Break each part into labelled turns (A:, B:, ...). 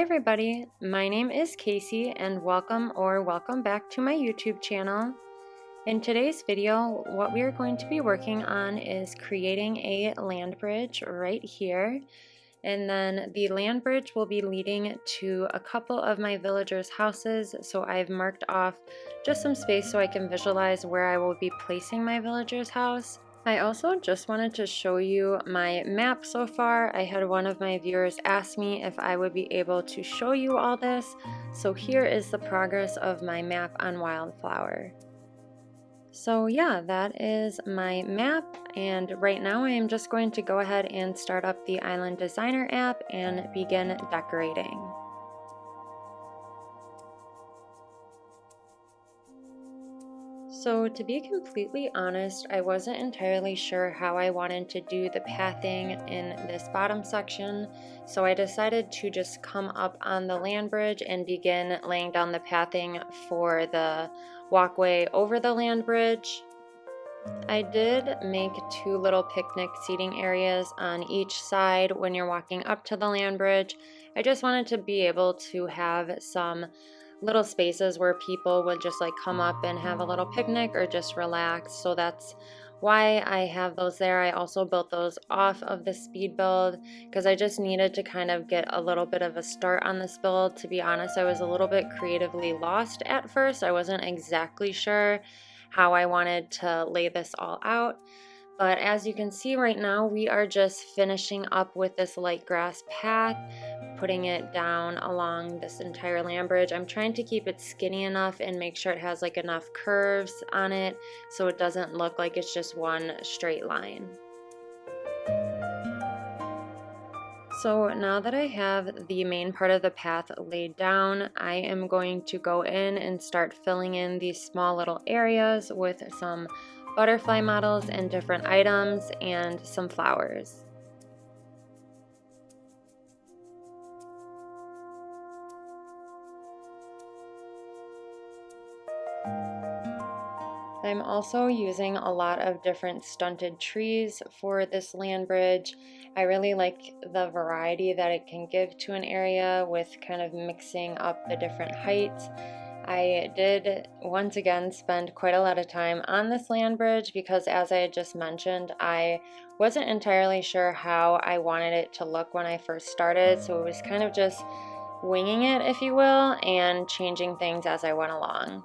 A: everybody, my name is Kayce and welcome back to my YouTube channel. In today's video, what we are going to be working on is creating a land bridge right here. And then the land bridge will be leading to a couple of my villagers' houses. So I've marked off just some space so I can visualize where I will be placing my villagers' house. I also just wanted to show you my map so far. I had one of my viewers ask me if I would be able to show you all this. So here is the progress of my map on Wildflower. So yeah, that is my map, and right now I am just going to go ahead and start up the Island Designer app and begin decorating. So to be completely honest, I wasn't entirely sure how I wanted to do the pathing in this bottom section, so I decided to just come up on the land bridge and begin laying down the pathing for the walkway over the land bridge. I did make two little picnic seating areas on each side when you're walking up to the land bridge. I just wanted to be able to have some little spaces where people would just like come up and have a little picnic or just relax. So that's why I have those there. I also built those off of the speed build because I just needed to kind of get a little bit of a start on this build. To be honest, I was a little bit creatively lost at first. I wasn't exactly sure how I wanted to lay this all out. But as you can see right now, we are just finishing up with this light grass path, putting it down along this entire land bridge. I'm trying to keep it skinny enough and make sure it has like enough curves on it so it doesn't look like it's just one straight line. So now that I have the main part of the path laid down, I am going to go in and start filling in these small little areas with some butterfly models and different items and some flowers. I'm also using a lot of different stunted trees for this land bridge. I really like the variety that it can give to an area with kind of mixing up the different heights. I did once again spend quite a lot of time on this land bridge because, as I had just mentioned, I wasn't entirely sure how I wanted it to look when I first started, so it was kind of just winging it, if you will, and changing things as I went along.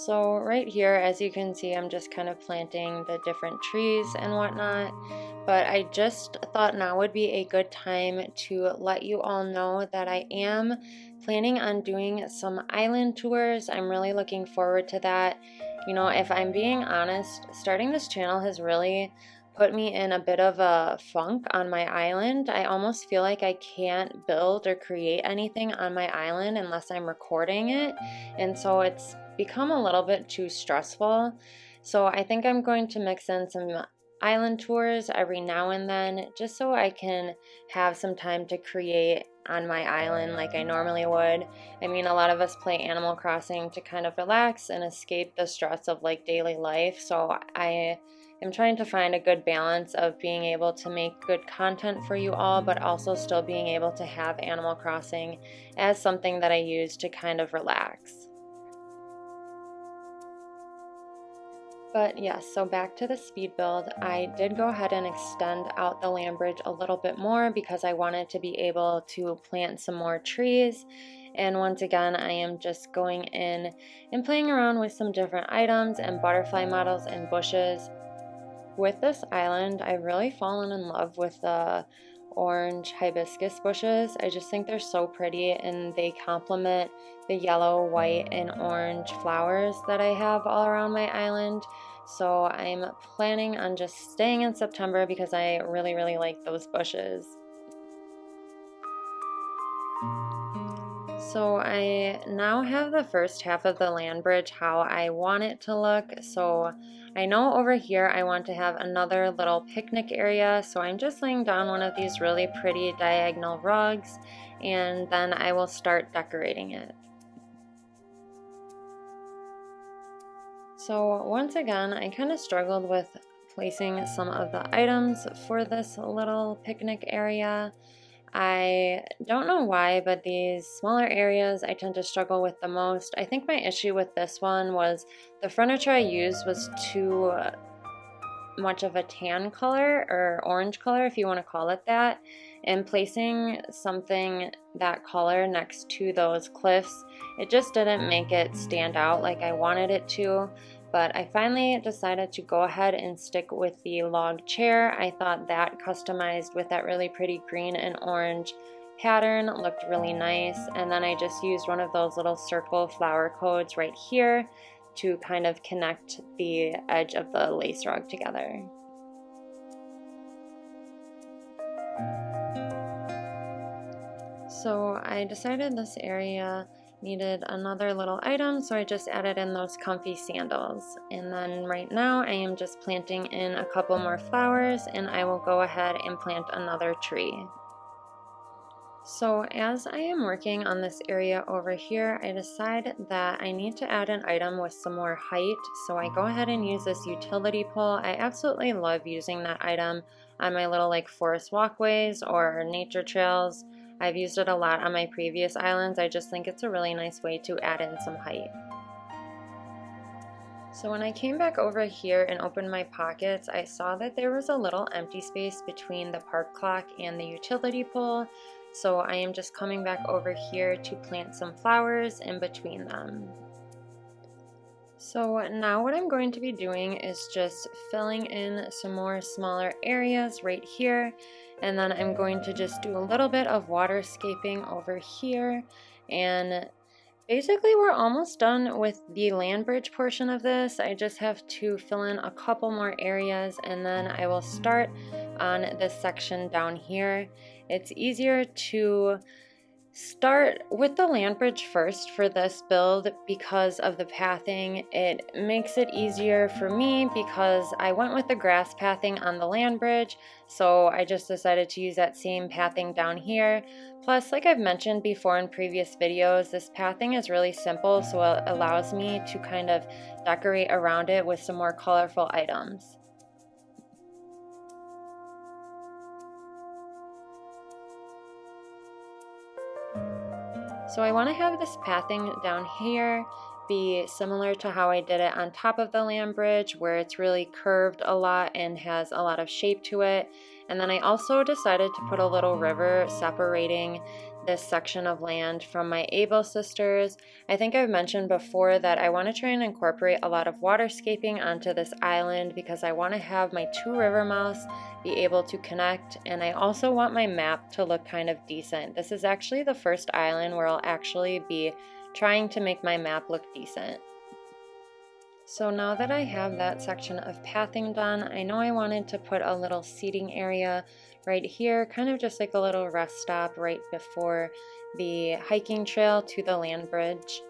A: So right here, as you can see, I'm just kind of planting the different trees and whatnot, but I just thought now would be a good time to let you all know that I am planning on doing some island tours. I'm really looking forward to that. You know, if I'm being honest, starting this channel has really put me in a bit of a funk on my island. I almost feel like I can't build or create anything on my island unless I'm recording it, and so it's become a little bit too stressful. So I think I'm going to mix in some island tours every now and then just so I can have some time to create on my island like I normally would. I mean, a lot of us play Animal Crossing to kind of relax and escape the stress of like daily life, so I am trying to find a good balance of being able to make good content for you all, but also still being able to have Animal Crossing as something that I use to kind of relax. But yes, so back to the speed build, I did go ahead and extend out the land bridge a little bit more because I wanted to be able to plant some more trees. And once again, I am just going in and playing around with some different items and butterfly models and bushes. With this island, I've really fallen in love with the orange hibiscus bushes. I just think they're so pretty and they complement the yellow, white, and orange flowers that I have all around my island. So I'm planning on just staying in September because I really, really like those bushes. So I now have the first half of the land bridge how I want it to look. So I know over here I want to have another little picnic area, so I'm just laying down one of these really pretty diagonal rugs, and then I will start decorating it. So once again, I kind of struggled with placing some of the items for this little picnic area. I don't know why, but these smaller areas I tend to struggle with the most. I think my issue with this one was the furniture I used was too much of a tan color or orange color, if you want to call it that, and placing something that color next to those cliffs, it just didn't make it stand out like I wanted it to. But I finally decided to go ahead and stick with the log chair. I thought that customized with that really pretty green and orange pattern looked really nice, and then I just used one of those little circle flower codes right here to kind of connect the edge of the lace rug together. So I decided this area needed another little item, so I just added in those comfy sandals. And then right now I am just planting in a couple more flowers, and I will go ahead and plant another tree. So as I am working on this area over here, I decide that I need to add an item with some more height. So I go ahead and use this utility pole. I absolutely love using that item on my little like forest walkways or nature trails. I've used it a lot on my previous islands. I just think it's a really nice way to add in some height. So when I came back over here and opened my pockets, I saw that there was a little empty space between the park clock and the utility pole. So I am just coming back over here to plant some flowers in between them. So now what I'm going to be doing is just filling in some more smaller areas right here, and then I'm going to just do a little bit of waterscaping over here, and basically we're almost done with the land bridge portion of this. I just have to fill in a couple more areas, and then I will start on this section down here. It's easier to start with the land bridge first for this build because of the pathing. It makes it easier for me because I went with the grass pathing on the land bridge, so I just decided to use that same pathing down here. Plus, like I've mentioned before in previous videos, this pathing is really simple, so it allows me to kind of decorate around it with some more colorful items. So I want to have this pathing down here be similar to how I did it on top of the land bridge, where it's really curved a lot and has a lot of shape to it. And then I also decided to put a little river separating this section of land from my Able sisters. I think I've mentioned before that I want to try and incorporate a lot of waterscaping onto this island because I want to have my two river mouths be able to connect, and I also want my map to look kind of decent. This is actually the first island where I'll actually be trying to make my map look decent. So now that I have that section of pathing done, I know I wanted to put a little seating area right here, kind of just like a little rest stop right before the hiking trail to the land bridge.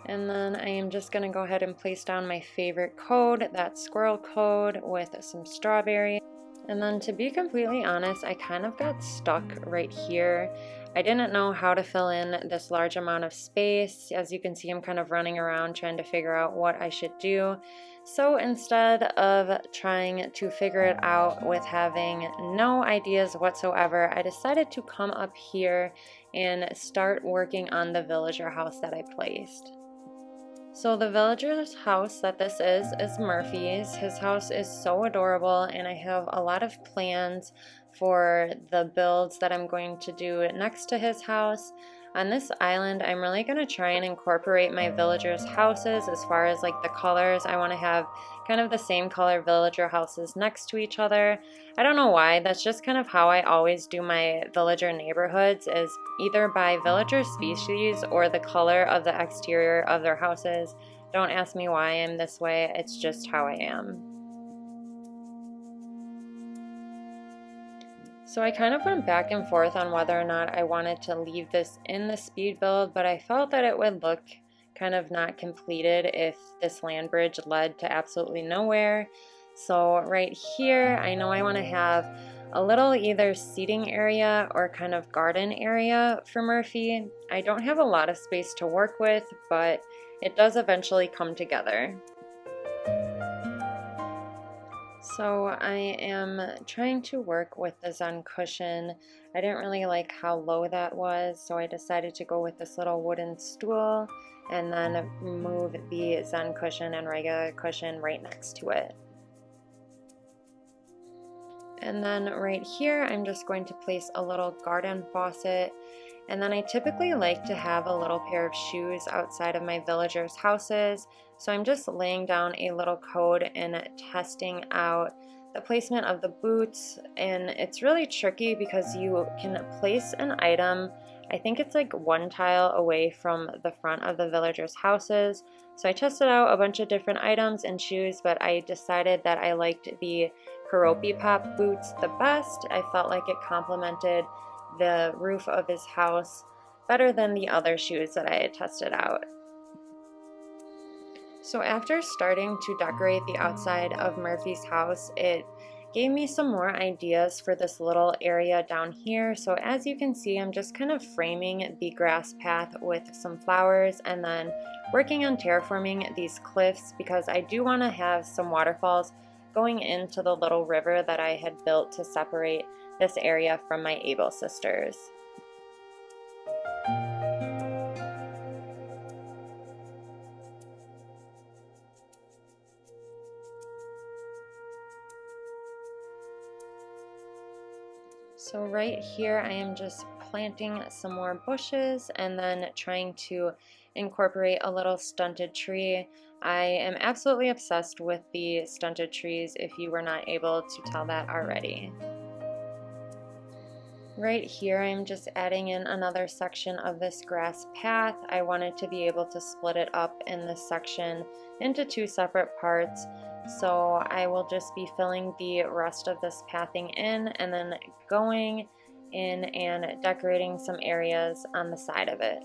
A: And then I am just going to go ahead and place down my favorite code, that squirrel code, with some strawberry. And then to be completely honest, I kind of got stuck right here. I didn't know how to fill in this large amount of space. As you can see, I'm kind of running around trying to figure out what I should do. So instead of trying to figure it out with having no ideas whatsoever, I decided to come up here and start working on the villager house that I placed. So the villager's house that this is Murphy's. His house is so adorable, and I have a lot of plans for the builds that I'm going to do next to his house. On this island, I'm really going to try and incorporate my villagers' houses as far as like the colors. I want to have kind of the same color villager houses next to each other. I don't know why, that's just kind of how I always do my villager neighborhoods, is either by villager species or the color of the exterior of their houses. Don't ask me why I'm this way, it's just how I am. So I kind of went back and forth on whether or not I wanted to leave this in the speed build, but I felt that it would look kind of not completed if this land bridge led to absolutely nowhere. So right here, I know I want to have a little either seating area or kind of garden area for Murphy. I don't have a lot of space to work with, but it does eventually come together. So I am trying to work with the Zen cushion. I didn't really like how low that was, so I decided to go with this little wooden stool and then move the Zen cushion and regular cushion right next to it. And then right here, I'm just going to place a little garden faucet. And then I typically like to have a little pair of shoes outside of my villagers' houses. So I'm just laying down a little code and testing out the placement of the boots. And it's really tricky because you can place an item, I think it's like one tile away from the front of the villagers' houses. So I tested out a bunch of different items and shoes, but I decided that I liked the Karopi Pop boots the best. I felt like it complemented the roof of his house better than the other shoes that I had tested out. So after starting to decorate the outside of Murphy's house, it gave me some more ideas for this little area down here. So as you can see, I'm just kind of framing the grass path with some flowers and then working on terraforming these cliffs because I do want to have some waterfalls going into the little river that I had built to separate this area from my Able sisters. So right here I am just planting some more bushes and then trying to incorporate a little stunted tree. I am absolutely obsessed with the stunted trees if you were not able to tell that already. Right here I'm just adding in another section of this grass path. I wanted to be able to split it up in this section into two separate parts. So I will just be filling the rest of this pathing in and then going in and decorating some areas on the side of it.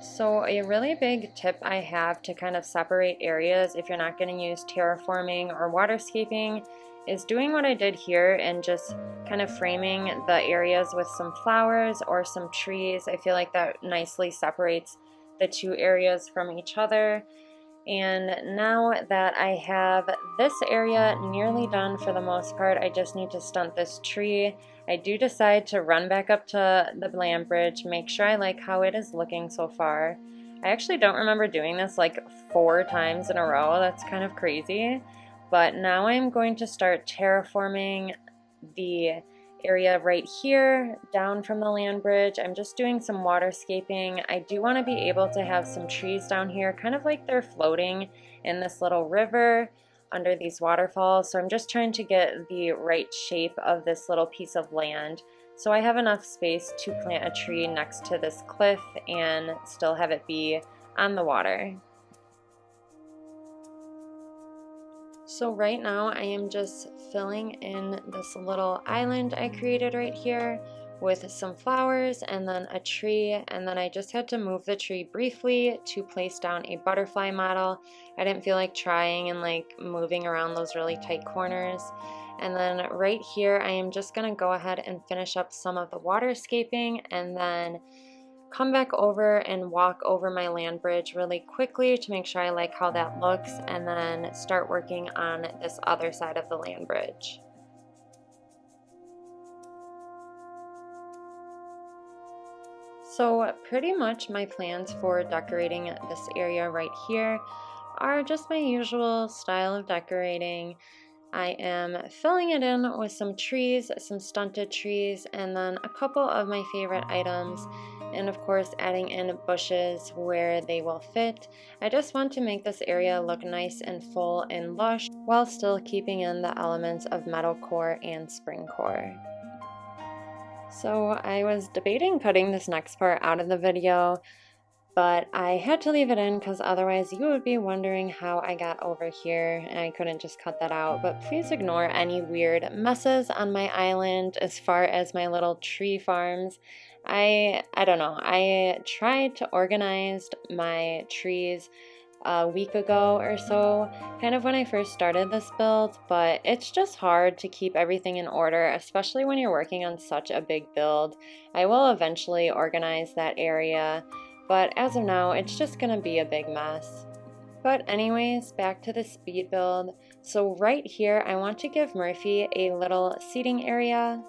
A: So a really big tip I have to kind of separate areas if you're not going to use terraforming or waterscaping is doing what I did here and just kind of framing the areas with some flowers or some trees. I feel like that nicely separates the two areas from each other. And now that I have this area nearly done for the most part, I just need to stunt this tree. I do decide to run back up to the land bridge, make sure I like how it is looking so far. I actually don't remember doing this like 4 times in a row. That's kind of crazy. But now I'm going to start terraforming the area right here down from the land bridge. I'm just doing some waterscaping. I do want to be able to have some trees down here, kind of like they're floating in this little river under these waterfalls. So I'm just trying to get the right shape of this little piece of land so I have enough space to plant a tree next to this cliff and still have it be on the water. So right now I am just filling in this little island I created right here with some flowers and then a tree, and then I just had to move the tree briefly to place down a butterfly model. I didn't feel like trying and like moving around those really tight corners. And then right here I am just going to go ahead and finish up some of the waterscaping and then come back over and walk over my land bridge really quickly to make sure I like how that looks, and then start working on this other side of the land bridge. So pretty much my plans for decorating this area right here are just my usual style of decorating. I am filling it in with some trees, some stunted trees, and then a couple of my favorite items, and of course adding in bushes where they will fit. I just want to make this area look nice and full and lush while still keeping in the elements of metalcore and springcore. So I was debating cutting this next part out of the video, but I had to leave it in because otherwise you would be wondering how I got over here and I couldn't just cut that out. But please ignore any weird messes on my island as far as my little tree farms. I don't know, I tried to organize my trees a week ago or so, kind of when I first started this build, but it's just hard to keep everything in order, especially when you're working on such a big build. I will eventually organize that area, but as of now, it's just gonna be a big mess. But anyways, back to the speed build. So right here, I want to give Murphy a little seating area.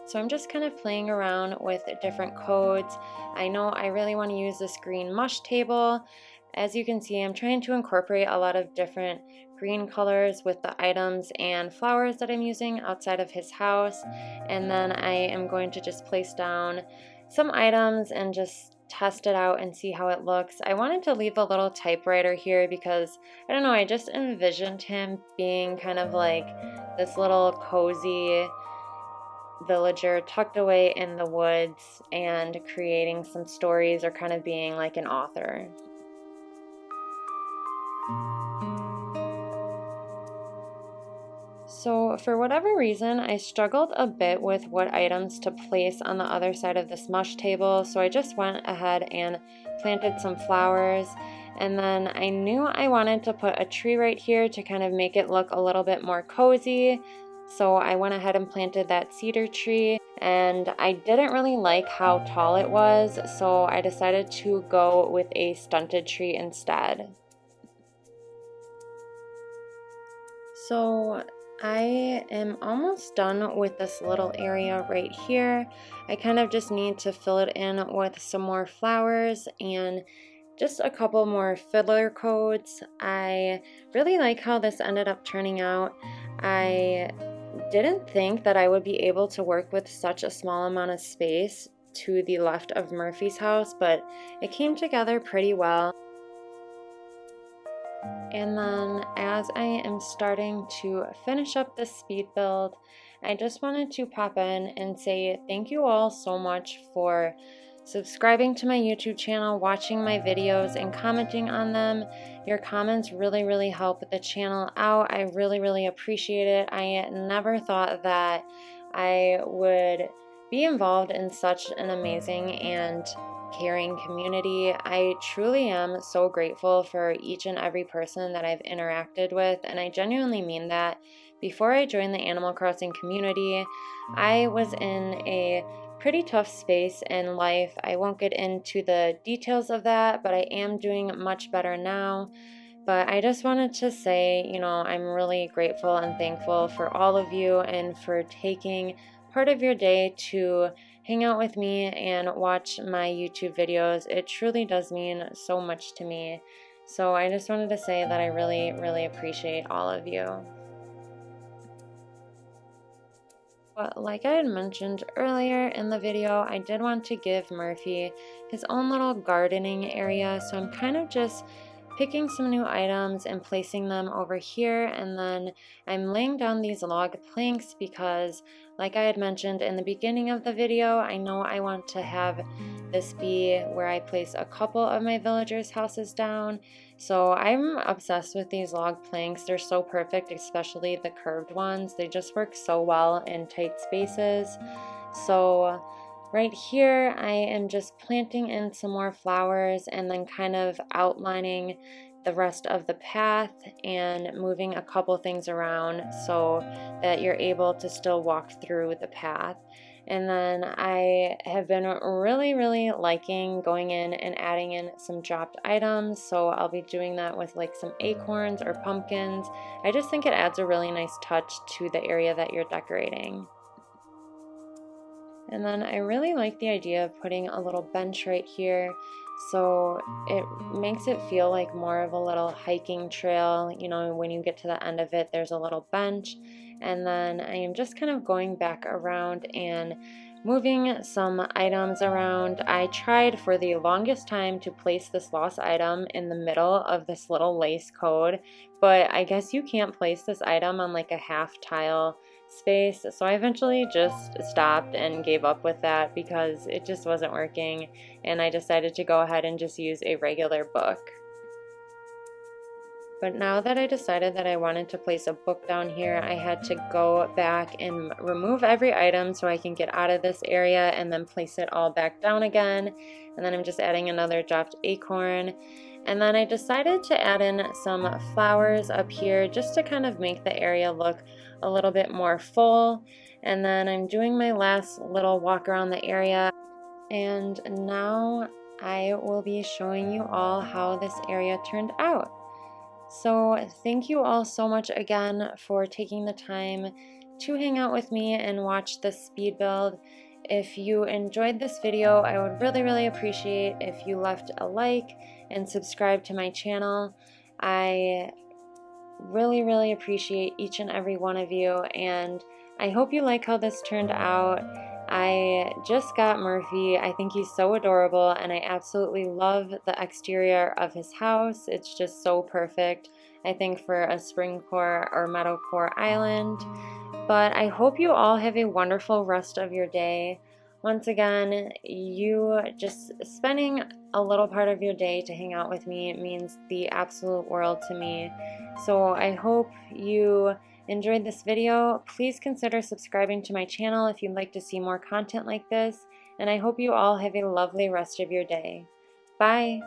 A: So I'm just kind of playing around with different codes. I know I really want to use this green mush table. As you can see, I'm trying to incorporate a lot of different green colors with the items and flowers that I'm using outside of his house. And then I am going to just place down some items and just test it out and see how it looks. I wanted to leave a little typewriter here because, I don't know, I just envisioned him being kind of like this little cozy villager tucked away in the woods and creating some stories, or kind of being like an author. So for whatever reason, I struggled a bit with what items to place on the other side of this mush table, so I just went ahead and planted some flowers. And then I knew I wanted to put a tree right here to kind of make it look a little bit more cozy. So I went ahead and planted that cedar tree, and I didn't really like how tall it was, so I decided to go with a stunted tree instead. So I am almost done with this little area right here. I kind of just need to fill it in with some more flowers and just a couple more filler codes. I really like how this ended up turning out. I didn't think that I would be able to work with such a small amount of space to the left of Murphy's house, but it came together pretty well. And then as I am starting to finish up this speed build, I just wanted to pop in and say thank you all so much for subscribing to my YouTube channel, watching my videos, and commenting on them. Your comments really help the channel out. I really appreciate it. I never thought that I would be involved in such an amazing and caring community. I truly am so grateful for each and every person that I've interacted with, and I genuinely mean that. Before I joined the Animal Crossing community, I was in a pretty tough space in life. I won't get into the details of that, but I am doing much better now. But I just wanted to say, you know, I'm really grateful and thankful for all of you and for taking part of your day to hang out with me and watch my YouTube videos. It truly does mean so much to me. So I just wanted to say that I really appreciate all of you. But like I had mentioned earlier in the video, I did want to give Murphy his own little gardening area. So I'm kind of just picking some new items and placing them over here, and then I'm laying down these log planks because, like I had mentioned in the beginning of the video, I know I want to have this be where I place a couple of my villagers' houses down. So I'm obsessed with these log planks. They're so perfect, especially the curved ones. They just work so well in tight spaces. So right here, I am just planting in some more flowers and then kind of outlining the rest of the path and moving a couple things around so that you're able to still walk through the path. And then I have been really liking going in and adding in some dropped items. So I'll be doing that with like some acorns or pumpkins. I just think it adds a really nice touch to the area that you're decorating. And then I really like the idea of putting a little bench right here, so it makes it feel like more of a little hiking trail. You know, when you get to the end of it, there's a little bench. And then I am just kind of going back around and moving some items around. I tried for the longest time to place this lost item in the middle of this little lace code, but I guess you can't place this item on like a half tile space, so I eventually just stopped and gave up with that because it just wasn't working, and I decided to go ahead and just use a regular book. But now that I decided that I wanted to place a book down here, I had to go back and remove every item so I can get out of this area and then place it all back down again. And then I'm just adding another dropped acorn. And then I decided to add in some flowers up here just to kind of make the area look a little bit more full. And then I'm doing my last little walk around the area. And now I will be showing you all how this area turned out. So thank you all so much again for taking the time to hang out with me and watch this speed build. If you enjoyed this video, I would really appreciate if you left a like and subscribe to my channel. I really appreciate each and every one of you, and I hope you like how this turned out. I just got Murphy. I think he's so adorable, and I absolutely love the exterior of his house. It's just so perfect, I think, for a Springcore or Meadowcore island. But I hope you all have a wonderful rest of your day. Once again, you just spending a little part of your day to hang out with me means the absolute world to me. So I hope you enjoyed this video. Please consider subscribing to my channel if you'd like to see more content like this, and I hope you all have a lovely rest of your day. Bye!